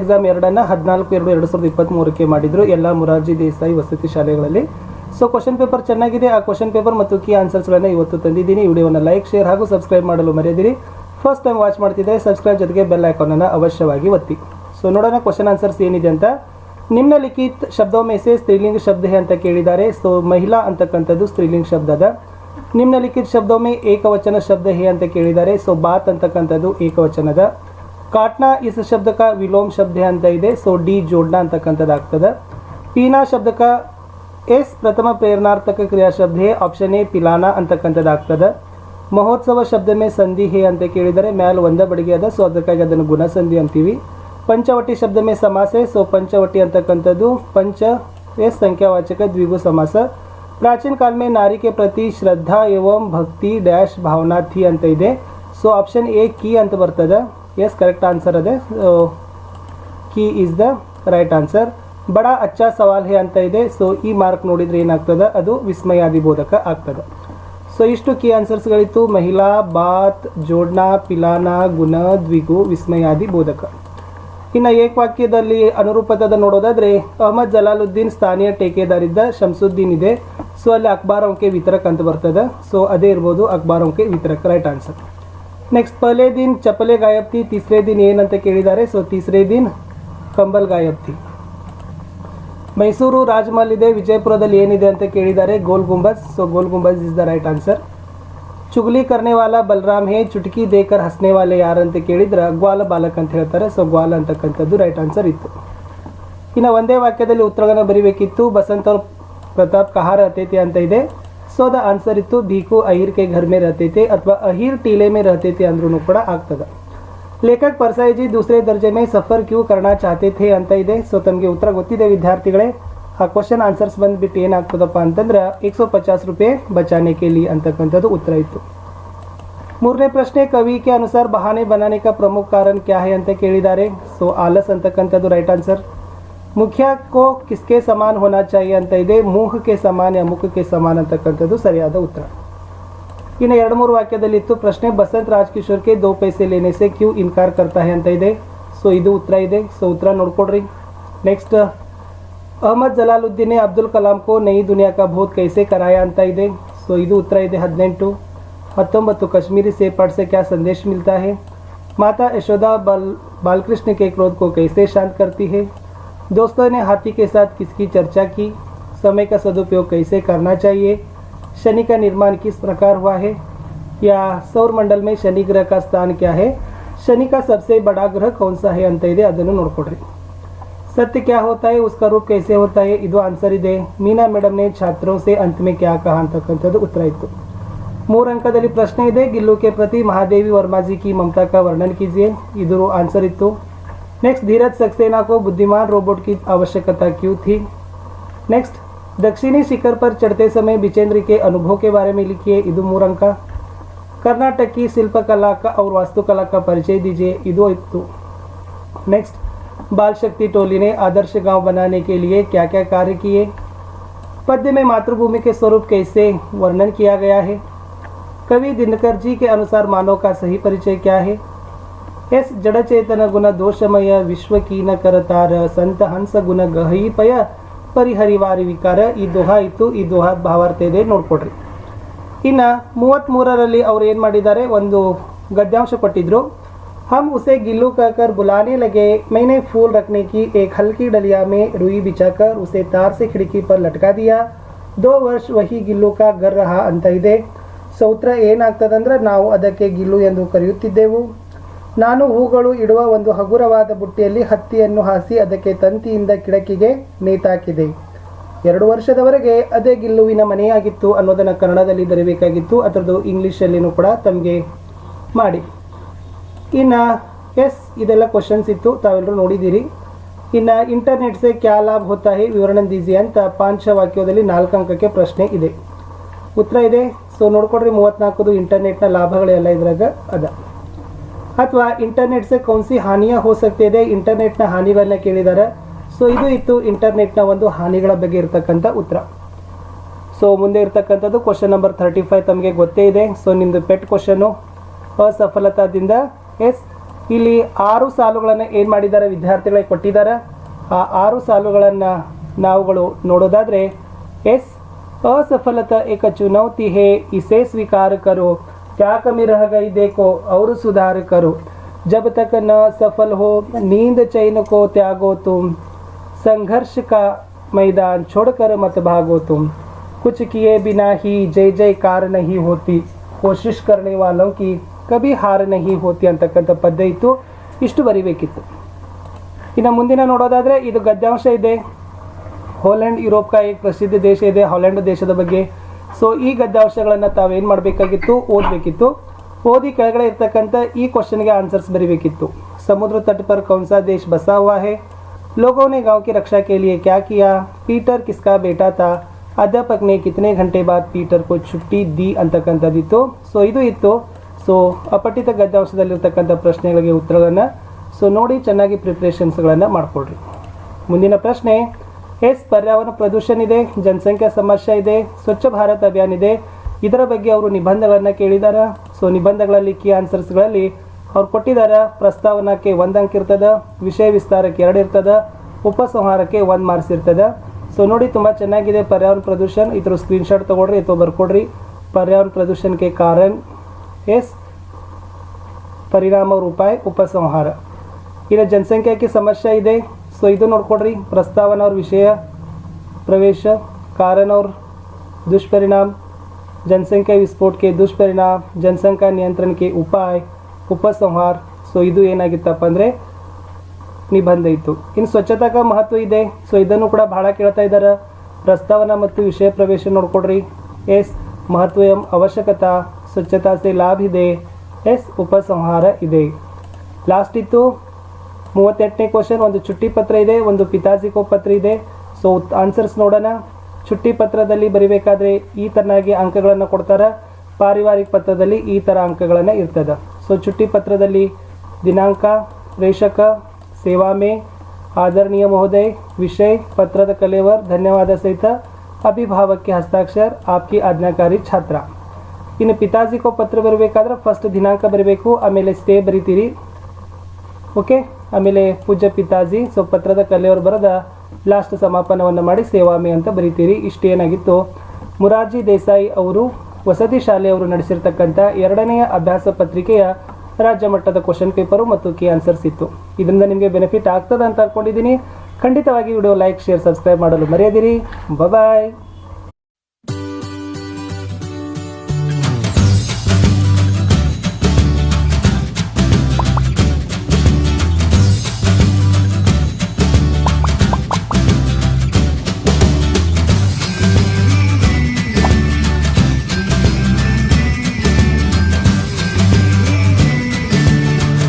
Exam 2 14/2/2023 ಮಾಡಿದ್ರು ಎಲ್ಲ ಮೊರಾರ್ಜಿ ದೇಸಾಯಿ ವಸತಿ ಶಾಲೆಗಳಲ್ಲಿ. ಸೊ ಕ್ವಶನ್ ಪೇಪರ್ ಚೆನ್ನಾಗಿದೆ. ಆ ಕ್ವಶನ್ ಪೇಪರ್ ಮತ್ತು ಕೀ ಆನ್ಸರ್ಸ್ಗಳನ್ನು ಇವತ್ತು ತಂದಿದ್ದೀನಿ. ವಿಡಿಯೋವನ್ನು ಲೈಕ್, ಶೇರ್ ಹಾಗೂ ಸಬ್ಸ್ಕ್ರೈಬ್ ಮಾಡಲು ಮರೆಯದಿರಿ. ಫಸ್ಟ್ ಟೈಮ್ ವಾಚ್ ಮಾಡ್ತಿದ್ದರೆ ಸಬ್ಸ್ಕ್ರೈಬ್ ಜೊತೆಗೆ ಬೆಲ್ ಐಕಾನನ್ನು ಅವಶ್ಯವಾಗಿ ಒತ್ತಿ. ಸೊ ನೋಡೋಣ ಕ್ವಶನ್ ಆನ್ಸರ್ಸ್ ಏನಿದೆ ಅಂತ. ನಿಮ್ನಲಿಖಿತ ಶಬ್ದೋं में से स्त्रीलिंग शब्द है ಅಂತ ಕೇಳಿದ್ದಾರೆ. ಸೊ ಮಹಿಳಾ ಅಂತಕ್ಕಂಥದ್ದು ಸ್ತ್ರೀಲಿಂಗ ಶಬ್ದ ಅದ. ನಿಮ್ನಲಿಖಿತ ಶಬ್ದों में ಏಕವಚನ ಶಬ್ದ है ಅಂತ ಕೇಳಿದ್ದಾರೆ. ಸೊ ಬಾತ್ ಅಂತಕ್ಕಂಥದ್ದು ಏಕವಚನದ. काटना इस शब्द का विलोम शब्द है ಅಂತ ಇದೆ. ಸೊ ಡಿ जोड़ना ಅಂತಕ್ಕಂಥದ್ದು ಆಗ್ತದೆ. पीना शब्द का एस प्रथम प्रेरणार्थक क्रिया शब्द है. ऑप्शन ए पिलाना ಅಂತಕ್ಕಂಥದ್ದು ಆಗ್ತದೆ. ಮಹೋತ್ಸವ ಶಬ್ದ में संधि है ಅಂತ ಕೇಳಿದರೆ ಮ್ಯಾಲ ಒಂದ ಬಡಿಗೆ ಅದ. ಸೊ ಅದಕ್ಕಾಗಿ ಅದನ್ನು ಗುಣಸಂಧಿ ಅಂತೀವಿ. पंचवटी शब्द में समास है. सो पंचवटी ಅಂತಕ್ಕಂಥದ್ದು पंच एस संख्यावाचक द्विगु समास. प्राचीन काल में नारी के प्रति श्रद्धा एवं भक्ति डैश भावना थी ಅಂತ ಇದೆ. ಸೊ ಆಪ್ಷನ್ ಎ ಕೀ ಅಂತ ಬರ್ತದೆ. ಎಸ್ ಕರೆಕ್ಟ್ ಆನ್ಸರ್ ಅದೇ. Key is the right answer. ಬಡಾ ಅಚ್ಚಾ ಸವಾಲ್ ಹೇ ಅಂತ ಇದೆ. ಸೊ ಈ ಮಾರ್ಕ್ ನೋಡಿದರೆ ಏನಾಗ್ತದೆ, ಅದು ವಿಸ್ಮಯಾದಿ ಬೋಧಕ ಆಗ್ತದೆ. ಸೊ ಇಷ್ಟು ಕೀ ಆನ್ಸರ್ಸ್ಗಳಿತ್ತು. ಮಹಿಳಾ, ಬಾತ್, ಜೋಡ್ನಾ, ಪಿಲಾನಾ, ಗುಣ, ದ್ವಿಗು, ವಿಸ್ಮಯಾದಿ ಬೋಧಕ. ಇನ್ನು ಏಕವಾಕ್ಯದಲ್ಲಿ ಅನುರೂಪತದ ನೋಡೋದಾದರೆ ಅಹಮದ್ ಜಲಾಲುದ್ದೀನ್ ಸ್ಥಾನೀಯ ಟೇಕೆದಾರಿದ್ದ. ಶಂಸುದ್ದೀನ್ ಇದೆ. ಸೊ ಅಲ್ಲಿ ಅಖಬಾರೋಂ ಕೆ ವಿತರಕ್ ಅಂತ ಬರ್ತದೆ. ಸೊ ಅದೇ ಇರ್ಬೋದು, ಅಖಬಾರೋಂ ಕೆ ವಿತರಕ್ ರೈಟ್ ಆನ್ಸರ್. ನೆಕ್ಸ್ಟ್ ಪಹಲೆ ದಿನ ಚಪ್ಪಲೆ ಗಾಯಬ್ ಥಿ, ತೀಸರೆ ದಿನ ಏನಂತ ಕೇಳಿದ್ದಾರೆ. ಸೊ ತೀಸರೆ ದಿನ ಕಂಬಲ್ ಗಾಯಬ್ ಥಿ. ಮೈಸೂರು ರಾಜಮಹಲ್ ಇದೆ. ವಿಜಯಪುರದಲ್ಲಿ ಏನಿದೆ ಅಂತ ಕೇಳಿದ್ದಾರೆ. Gol Gumbaz. So Gol Gumbaz is the right answer. ಚುಗಲಿ ಕರ್ನೆ ವಾಲ ಬಲರಾಮ್ ಹೇ, ಚುಟಕಿ ದೇಕರ್ ಹಸ್ನೆ ವಾಲೆ ಯಾರು ಅಂತ ಕೇಳಿದ್ರೆ ಗ್ವಾಲ ಬಾಲಕ್ ಅಂತ ಹೇಳ್ತಾರೆ. ಸೊ ಗ್ವಾಲ ಅಂತಕ್ಕಂಥದ್ದು ರೈಟ್ ಆನ್ಸರ್ ಇತ್ತು. ಇನ್ನು ಒಂದೇ ವಾಕ್ಯದಲ್ಲಿ ಉತ್ತರಗಳನ್ನು ಬರೀಬೇಕಿತ್ತು. ಬಸಂತ ಅವ್ರ ಪ್ರತಾಪ್ ಕಹಾ रहते थे ಅಂತ ಇದೆ. ಸೊ ದ ಆನ್ಸರ್ ಇತ್ತು ಭೀಕು ಅಹಿರ್ ಕೆ ಘರ್ ಮೇ रहते थे ಅಥವಾ ಅಹಿರ್ टीले में रहते थे ಅಂದ್ರೂ ಕೂಡ ಆಗ್ತದೆ. ಲೇಖಕ್ ಪರ್ಸಾಯಿ ಜಿ दूसरे दर्जे में सफ़र क्यों करना चाहते थे ಅಂತ ಇದೆ. ಸೊ ತಮಗೆ ಉತ್ತರ ಗೊತ್ತಿದೆ ವಿದ್ಯಾರ್ಥಿಗಳೇ. ಆ ಕ್ವಶನ್ ಆನ್ಸರ್ಸ್ ಬಂದುಬಿಟ್ಟು ಏನಾಗ್ತದಪ್ಪ ಅಂತಂದ್ರೆ 150 ರೂಪಾಯಿ ಬಚಾನೆ ಕೆ ಲಿ ಅಂತಕ್ಕಂಥದ್ದು ಉತ್ತರ ಇತ್ತು. ಮೂರನೇ ಪ್ರಶ್ನೆ ಕವಿ ಕೆ ಅನುಸಾರ ಬಹಾನೆ ಬನಾನೆ ಕಾ ಪ್ರಮುಖ ಕಾರಣ ಕ್ಯಾ ಹೈ ಅಂತ ಕೇಳಿದ್ದಾರೆ. ಸೊ ಆಲಸ್ ಅಂತಕ್ಕಂಥದ್ದು ರೈಟ್ ಆನ್ಸರ್. ಮುಖ್ಯ ಕೋ ಕಿಸ್ಕೆ ಸಮಾನ ಹೋನಾ ಚಾಹಿಯೆ ಅಂತ ಇದೆ. ಮೂಹ್ ಕೆ ಸಮಾನ ಯಾ ಮುಖ ಕೆ ಸಮಾನ ಅಂತಕ್ಕಂಥದ್ದು ಸರಿಯಾದ ಉತ್ತರ. ಇನ್ನು 2-3 ವಾಕ್ಯದಲ್ಲಿತ್ತು ಪ್ರಶ್ನೆ. ಬಸಂತ್ ರಾಜ್ ಕಿಶೋರ್ ಕೆ 2 पैसे लेने से क्यों इनकार करता है ಅಂತ ಇದೆ. ಸೊ ಇದು ಉತ್ತರ ಇದೆ. ಸೊ ಉತ್ತರ ನೋಡ್ಕೊಡ್ರಿ. ನೆಕ್ಸ್ಟ್ ಅಹಮದ್ ಜಲಾಲುದ್ದೀನ್ ಅಬ್ದುಲ್ ಕಲಾಂ ಕೋ ನई दुनिया का भोज कैसे कराया ಅಂತ ಇದೆ. ಸೊ ಇದು ಉತ್ತರ ಇದೆ. 18. 19 कश्मीरी से पढ़ से क्या संदेश मिलता है. माता यशोदा बालकृष्ण के क्रोध को कैसे शांत करती है. दोस्तों ने हाथी के साथ किसकी चर्चा की. समय का सदुपयोग कैसे करना चाहिए. शनि का निर्माण किस प्रकार हुआ है. या सौर मंडल में शनि ग्रह का स्थान क्या है. शनि का सबसे बड़ा ग्रह कौन सा है ಅಂತ ಇದೆ. ಅದನ್ನು ನೋಡ್ಕೊಡ್ರಿ. सत्य क्या होता है, उसका रूप कैसे होता है. ಇದು ಆನ್ಸರ್ ಇದೆ. ಮೀನಾ ಮೇಡಮ್ ने छात्रों से अंत में क्या कहा ಅಂತಕ್ಕಂಥದ್ದು ಉತ್ತರ ಇತ್ತು. 3 ಅಂಕದಲ್ಲಿ ಪ್ರಶ್ನೆ ಇದೆ. ಗಿಲ್ಲು के प्रति महादेवी वर्मा जी की ममता का वर्णन कीजिए. ಇದು ಆನ್ಸರ್ ಇತ್ತು. नेक्स्ट धीरज सक्सेना को बुद्धिमान रोबोट की आवश्यकता क्यों थी. नेक्स्ट दक्षिणी शिखर पर चढ़ते समय बिचेंद्र के अनुभव के बारे में लिखिए. ಇದು 3 अंक. कर्नाटक की शिल्पकला का और वास्तुकला का परिचय दीजिए. ಇದು ಇತ್ತು. नेक्स्ट बाल शक्ति टोली ने आदर्श गांव बनाने के लिए क्या क्या कार्य किए. पद्य में मातृभूमि के स्वरूप कैसे वर्णन किया गया है. कवि दिनकर जी के अनुसार मानव का सही परिचय क्या है. एस जड़चेतन गुण दोषमय विश्व कीन करतार संत हंस गुण ಗಹೀಪಯ ಪರಿಹರಿವಾರಿ ವಿಕಾರ. ಈ ದೋಹಾ ಇತ್ತು. ಈ ದೋಹಾದ ಭಾವಾರ್ಥ ಇದೆ, ನೋಡ್ಕೊಡ್ರಿ. ಇನ್ನು 33ರಲ್ಲಿ ಅವ್ರು ಏನು ಮಾಡಿದ್ದಾರೆ, ಒಂದು ಗದ್ಯಾಂಶ ಕೊಟ್ಟಿದ್ರು. हम उसे गिल्लू कहकर बुलाने लगे. मैंने फूल रखने की एक हल्की डलिया में रुई बिछाकर उसे तार से खिड़की पर लटका दिया. 2 ವರ್ಷ वही गिल्लू का घर रहा ಅಂತ ಇದೆ. ಸೊ ಉತ್ತರ ಏನಾಗ್ತದಂದ್ರೆ ನಾವು ಅದಕ್ಕೆ ಗಿಲ್ಲು ಎಂದು ಕರೆಯುತ್ತಿದ್ದೆವು. ನಾನು ಹೂಗಳು ಇಡುವ ಒಂದು ಹಗುರವಾದ ಬುಟ್ಟಿಯಲ್ಲಿ ಹತ್ತಿಯನ್ನು ಹಾಸಿ ಅದಕ್ಕೆ ತಂತಿಯಿಂದ ಕಿಡಕಿಗೆ ನೇತಾಕಿದೆ. 2 ವರ್ಷದವರೆಗೆ ಅದೇ ಗಿಲ್ಲುವಿನ ಮನೆಯಾಗಿತ್ತು ಅನ್ನೋದನ್ನು ಕನ್ನಡದಲ್ಲಿ ಬರೀಬೇಕಾಗಿತ್ತು. ಅದರದ್ದು ಇಂಗ್ಲೀಷಲ್ಲಿನೂ ಕೂಡ ತಮಗೆ ಮಾಡಿ. ಇನ್ನು ಎಸ್ ಇದೆಲ್ಲ ಕ್ವಶನ್ಸ್ ಇತ್ತು, ತಾವೆಲ್ಲರೂ ನೋಡಿದ್ದೀರಿ. ಇನ್ನು ಇಂಟರ್ನೆಟ್ ಸೆ ಕ್ಯಾ ಲಾಭ ಹೋತಾ ಹೈ ವಿವರಣೆ ದೀಜಿಯೆ ಅಂತ 5 ವಾಕ್ಯದಲ್ಲಿ 4 ಅಂಕಕ್ಕೆ ಪ್ರಶ್ನೆ ಇದೆ. ಉತ್ತರ ಇದೆ. ಸೊ ನೋಡ್ಕೊಡ್ರಿ. 34 ಇಂಟರ್ನೆಟ್ನ ಲಾಭಗಳೆಲ್ಲ ಇದ್ರಾಗ ಅದ. ಅಥವಾ ಇಂಟರ್ನೆಟ್ ಸೆ ಕೌನ್ಸಿ ಹಾನಿಯ ಹೋ ಸಕ್ತೆ ಇದೆ. ಇಂಟರ್ನೆಟ್ನ ಹಾನಿಗಳನ್ನ ಕೇಳಿದ್ದಾರೆ. ಸೊ ಇದು ಇತ್ತು ಇಂಟರ್ನೆಟ್ನ ಒಂದು ಹಾನಿಗಳ ಬಗ್ಗೆ ಇರತಕ್ಕಂಥ ಉತ್ತರ. ಸೊ ಮುಂದೆ ಇರತಕ್ಕಂಥದ್ದು ಕ್ವಶನ್ ನಂಬರ್ 35 ತಮಗೆ ಗೊತ್ತೇ ಇದೆ. ಸೊ ನಿಮ್ಮದು ಪೆಟ್ ಕ್ವಶನ್ನು. ಅಸಫಲತಾದಿಂದ ಎಸ್ ಇಲ್ಲಿ 6 ಸಾಲುಗಳನ್ನು ಏನು ಮಾಡಿದ್ದಾರೆ ವಿದ್ಯಾರ್ಥಿಗಳಿಗೆ ಕೊಟ್ಟಿದ್ದಾರೆ. ಆ 6 ಸಾಲುಗಳನ್ನು ನಾವುಗಳು ನೋಡೋದಾದರೆ ಎಸ್ असफलता एक चुनौती है इसे स्वीकार करो क्या कमी रह गई देखो और सुधार करो जब तक न सफल हो नींद चैन को त्यागो तुम संघर्ष का मैदान छोड़कर मत भागो तुम कुछ किए बिना ही जय जयकार नहीं होती कोशिश करने वालों की कभी हार नहीं होती ಅಂತಕ್ಕಂಥ ಪದ್ಯ ಇತ್ತು. ಇಷ್ಟು ಬರಿಬೇಕಿತ್ತು. ಇನ್ನು ಮುಂದಿನ ನೋಡೋದಾದರೆ ಇದು ಗದ್ಯಾಂಶ ಇದೆ. ಹಾಲೆಂಡ್ ಯುರೋಪ್ का एक ಪ್ರಸಿದ್ಧ ದೇಶ ಇದೆ ಹಾಲೆಂಡ್ ದೇಶದ ಬಗ್ಗೆ. ಸೊ ಈ ಗದ್ಯಾಂಶಗಳನ್ನು ತಾವೇನು ಮಾಡಬೇಕಾಗಿತ್ತು, ಓದಬೇಕಿತ್ತು. ಓದಿ ಕೆಳಗಡೆ ಇರ್ತಕ್ಕಂಥ ಈ ಕ್ವಶನ್ಗೆ ಆನ್ಸರ್ಸ್ ಬರೀಬೇಕಿತ್ತು. ಸಮುದ್ರ तट पर कौन सा देश बसा हुआ है, लोगों ने गांव की रक्षा के लिए क्या किया, पीटर किसका बेटा था, अध्यापक ने कितने घंटे बाद पीटर को छुट्टी दी ಅಂತಕ್ಕಂಥದ್ದಿತ್ತು. ಸೊ ಇದು ಇತ್ತು. ಸೊ ಅಪಠಿತ ಗದ್ಯಾಂಶದಲ್ಲಿರ್ತಕ್ಕಂಥ ಪ್ರಶ್ನೆಗಳಿಗೆ ಉತ್ತರಗಳನ್ನು ಸೊ ನೋಡಿ ಚೆನ್ನಾಗಿ ಪ್ರಿಪ್ರೇಷನ್ಸ್ಗಳನ್ನು ಮಾಡಿಕೊಡ್ರಿ. ಮುಂದಿನ ಪ್ರಶ್ನೆ ಎಸ್ ಪರ್ಯಾವರಣ ಪ್ರದೂಷಣ ಇದೆ, ಜನಸಂಖ್ಯಾ ಸಮಸ್ಯೆ ಇದೆ, ಸ್ವಚ್ಛ ಭಾರತ್ ಅಭಿಯಾನ ಇದೆ. ಇದರ ಬಗ್ಗೆ ಅವರು ನಿಬಂಧಗಳನ್ನು ಕೇಳಿದ್ದಾರೆ. ಸೊ ನಿಬಂಧಗಳಲ್ಲಿ ಕೀ ಆನ್ಸರ್ಸ್ಗಳಲ್ಲಿ ಅವ್ರು ಕೊಟ್ಟಿದ್ದಾರೆ. ಪ್ರಸ್ತಾವನಕ್ಕೆ 1 ಅಂಕ ಇರ್ತದೆ, ವಿಷಯ ವಿಸ್ತಾರಕ್ಕೆ 2 ಇರ್ತದೆ, ಉಪಸಂಹಾರಕ್ಕೆ 1 ಮಾರ್ಕ್ಸ್ ಇರ್ತದೆ. ಸೊ ನೋಡಿ ತುಂಬ ಚೆನ್ನಾಗಿದೆ पर्यावरण प्रदूषण. इतर स्क्रीनशॉट तगोड्री ಅಥವಾ ಬರ್ಕೊಡ್ರಿ. पर्यावरण प्रदूषण के कारण एस परिणाम और उपाय उपसंहार. इधर जनसंख्या की समस्या ಇದೆ. ಸೊ ಇದು ನೋಡ್ಕೊಡ್ರಿ. ಪ್ರಸ್ತಾವನ और विषय प्रवेश कारण और दुष्परिणाम, जनसंख्या विस्फोट के दुष्परिणाम, जनसंख्या नियंत्रण के उपाय, उपसंहार. ಸೊ ಇದು ಏನಾಗಿತ್ತಪ್ಪ ಅಂದರೆ ನಿಬಂಧ ಇತ್ತು. ಇನ್ನು ಸ್ವಚ್ಛತಾ का महत्व ಇದೆ. ಸೊ ಇದನ್ನು ಕೂಡ ಬಹಳ ಕೇಳ್ತಾ ಇದ್ದಾರೆ. ಪ್ರಸ್ತಾವನ ಮತ್ತು ವಿಷಯ ಪ್ರವೇಶ ನೋಡ್ಕೊಡ್ರಿ. ಎಸ್ महत्व एवं आवश्यकता, ಸ್ವಚ್ಛತಾ से लाभ ಇದೆ, ಎಸ್ ಉಪಸಂಹಾರ ಇದೆ. ಲಾಸ್ಟ್ ಇತ್ತು 38ನೇ ಕ್ವಶನ್. ಒಂದು ಚುಟ್ಟಿ ಪತ್ರ ಇದೆ, ಒಂದು ಪಿತಾಜಿಕೋ ಪತ್ರ ಇದೆ. ಸೊ ಆನ್ಸರ್ಸ್ ನೋಡೋಣ. ಚುಟ್ಟಿ ಪತ್ರದಲ್ಲಿ ಬರಿಬೇಕಾದ್ರೆ ಈ ಥರನಾಗಿ ಅಂಕಗಳನ್ನು ಕೊಡ್ತಾರೆ. ಪಾರಿವಾರಿಕ ಪತ್ರದಲ್ಲಿ ಈ ಥರ ಅಂಕಗಳನ್ನು ಇರ್ತದೆ. ಸೊ ಚುಟ್ಟಿ ಪತ್ರದಲ್ಲಿ ದಿನಾಂಕ, ಪ್ರೇಷಕ, ಸೇವಾ ಮೇ, ಆದರಣೀಯ ಮಹೋದಯ, ವಿಷಯ, ಪತ್ರದ ಕಲೆವರ್, ಧನ್ಯವಾದ ಸಹಿತ ಅಭಿಭಾವಕ के हस्ताक्षर, आपकी आज्ञाकारी छात्र. ಇನ್ನು ಪಿತಾಜಿಕೋ ಪತ್ರ ಬರಬೇಕಾದ್ರೆ ಫಸ್ಟ್ ದಿನಾಂಕ ಬರಬೇಕು, ಆಮೇಲೆ ಸ್ಟೇ ಬರಿತೀರಿ. ಓಕೆ, ಆಮೇಲೆ ಪೂಜ್ಯ ಪಿತಾಜಿ. ಸೊ ಪತ್ರದ ಕಲೆಯವರು ಬರೆದ ಲಾಸ್ಟ್ ಸಮಾಪನವನ್ನು ಮಾಡಿ ಸೇವಾಮೆ ಅಂತ ಬರಿತೀರಿ. ಇಷ್ಟು ಏನಾಗಿತ್ತು. ಮುರಾರ್ಜಿ ದೇಸಾಯಿ ಅವರು ವಸತಿ ಶಾಲೆಯವರು ನಡೆಸಿರ್ತಕ್ಕಂಥ 2ನೇ ಅಭ್ಯಾಸ ಪತ್ರಿಕೆಯ ರಾಜ್ಯ ಮಟ್ಟದ ಕ್ವಶನ್ ಪೇಪರು ಮತ್ತು ಕೀ ಆನ್ಸರ್ಸ್ ಇತ್ತು. ಇದರಿಂದ ನಿಮಗೆ ಬೆನಿಫಿಟ್ ಆಗ್ತದೆ ಅಂತ ಅಂದ್ಕೊಂಡಿದ್ದೀನಿ. ಖಂಡಿತವಾಗಿ ವಿಡಿಯೋ ಲೈಕ್, ಶೇರ್, ಸಬ್ಸ್ಕ್ರೈಬ್ ಮಾಡಲು ಮರೆಯದಿರಿ. ಬಾಯ್.